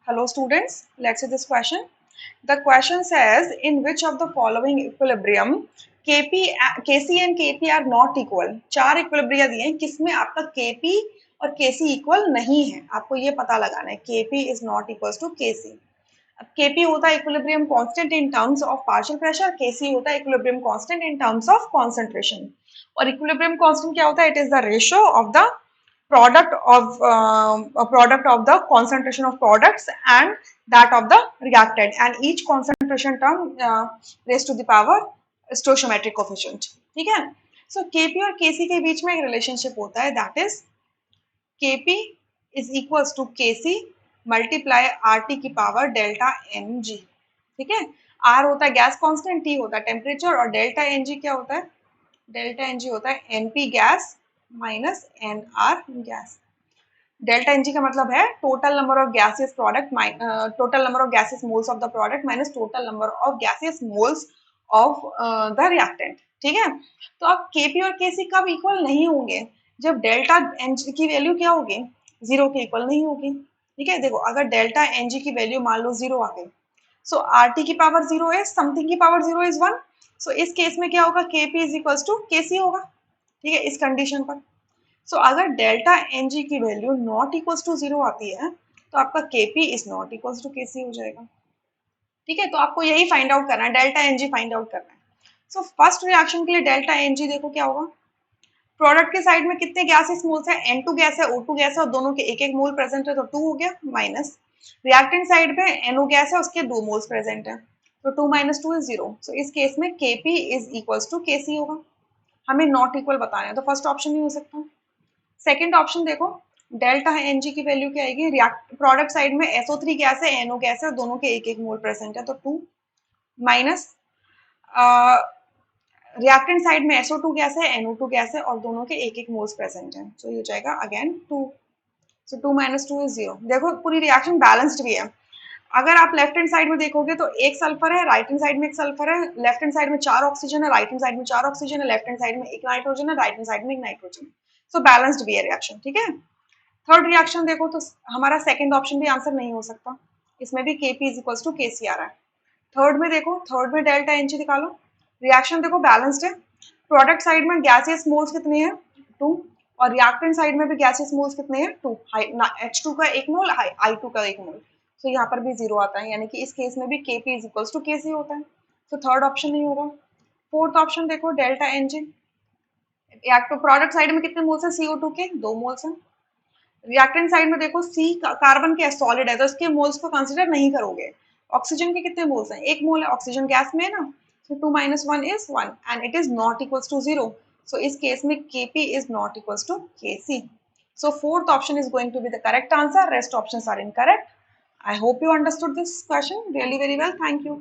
Hello students, let's see this question. The question says, in which of the following equilibrium Kp, Kc and Kp are not equal? चार equilibria दिए हैं, किसमें आपका Kp और Kc equal नहीं है, आपको ये पता लगाना है. Kp is not equals to Kc. अब Kp होता है equilibrium constant in terms of partial pressure, Kc होता है equilibrium constant in terms of concentration. और इक्विलिब्रियम कांस्टेंट क्या होता है? It is the ratio of the product of the concentration of products and that of the reactant, and each concentration term raised to the power stoichiometric coefficient. ठीक है. So Kp और Kc के बीच में एक relationship होता है, that is Kp is equals to Kc multiply RT की power delta Mg. ठीक है. R होता है गैस कांस्टेंट, T होता है टेम्परेचर और डेल्टा Ng क्या होता है? डेल्टा Ng होता है Np gas minus Nr gas. Delta NG का मतलब है total number of gases product, total number of gases moles of the product minus total number of gases moles of the reactant. ठीक है. तो अब KP और केसी कब इक्वल नहीं होंगे? जब डेल्टा एनजी की वैल्यू क्या होगी? जीरो के इक्वल नहीं होगी. ठीक है. देखो, अगर डेल्टा एनजी की वैल्यू मान लो जीरो आ गई, सो आरटी की पावर जीरो है, समथिंग की पावर जीरो इज वन. सो इस केस में क्या होगा? केपी इज इक्वल टू केसी होगा. ठीक है, इस कंडीशन पर. सो अगर डेल्टा एन जी की value not equals to zero आती है, तो आपका KP is not equals to KC हो जाएगा. ठीक है. तो आपको यही फाइंड आउट करना है, delta N G find out करना है. सो फर्स्ट रिएक्शन के लिए डेल्टा एन जी देखो क्या होगा. प्रोडक्ट के साइड में कितने गैसेस मोल्स है? N2 गैस है, O2 गैस है और दोनों के एक एक मोल प्रेजेंट है, तो 2 हो गया. माइनस रिएक्टेंट साइड पे NO गैस है, उसके 2 मोल्स प्रेजेंट है, तो 2 माइनस 2 इज 0. सो इस केस में Kp is equals to Kc होगा. हमें नॉट इक्वल बताना है, तो फर्स्ट ऑप्शन नहीं हो सकता. सेकेंड ऑप्शन देखो, डेल्टा एन जी की वैल्यू क्या आएगी? प्रोडक्ट साइड में SO3 गैस है, NO गैस है और दोनों के एक एक मोल प्रेजेंट है, तो 2 माइनस रिएक्टेंट साइड में SO2 गैस है, NO2 गैस है और दोनों के एक एक मोल्स प्रेजेंट है, तो ये हो जाएगा अगेन 2. So 2 minus 2 is 0. देखो पूरी रिएक्शन बैलेंस्ड भी है. अगर आप लेफ्ट हैंड साइड में देखोगे तो एक सल्फर है, राइट हैंड साइड में एक सल्फर है, लेफ्ट हैंड साइड में 4 ऑक्सीजन है, राइट हैंड साइड में 4 ऑक्सीजन है, लेफ्ट हैंड साइड में एक नाइट्रोजन है, राइट हैंड साइड में एक नाइट्रोजन. सो बैलेंस्ड भी है रिएक्शन. ठीक है. थर्ड रिएक्शन देखो तो हमारा सेकंड ऑप्शन भी आंसर नहीं हो सकता, इसमें भी Kp is equals to Kc आ रहा है. थर्ड में देखो, थर्ड में डेल्टा एनजी निकालो. रिएक्शन देखो बैलेंस्ड है. प्रोडक्ट साइड में गैसियस मोल्स कितने हैं? 2. और रिएक्टेंट साइड में भी गैसियस मोल्स कितने हैं? 2. H2 का एक मोल, I2 का एक मोल. तो यहाँ पर भी जीरो आता है, यानी कि इस केस में भी Kp is equals to Kc होता है. तो थर्ड ऑप्शन नहीं होगा. फोर्थ ऑप्शन देखो, डेल्टा एनजी. प्रोडक्ट साइड में कितने मोल्स हैं? CO2 के 2 मोल्स हैं. रिएक्टेंट साइड में देखो, C कार्बन के सॉलिड है, तो इसके मोल्स को कंसिडर नहीं करोगे. ऑक्सीजन के कितने मोल्स हैं? एक मोल है, ऑक्सीजन गैस में है ना, so 2 minus 1 is 1 and it is not equals to 0. So इस केस में Kp is not equals to Kc. So fourth option is going to be the correct answer. Rest options are incorrect. I hope you understood this question really very well. Thank you.